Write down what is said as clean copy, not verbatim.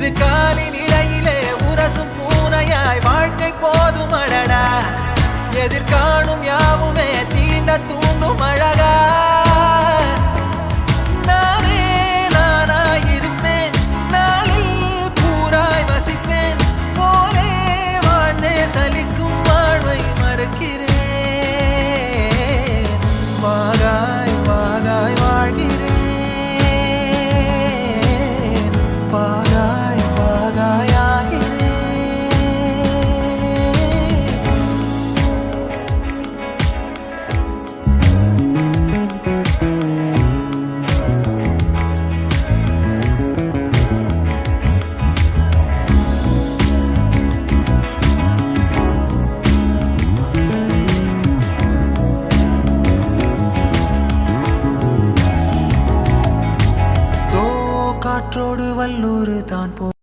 இரு காலின் இடையிலே உரசும் பூனையாய் வாழ்க்கை போதும் அடடா எதிர்காணும் யாவுமே தீண்ட தூண்டும் அழகா நானே நானாயிருப்பேன் நாளில் பூராய் வசிப்பேன் போலே வாழ்ந்தே சலிக்கும் வாழ்வை மறுக்கிறேன் வாகாய் வாகாய் வாழ்கிறேன் வாகாய் வாகாய்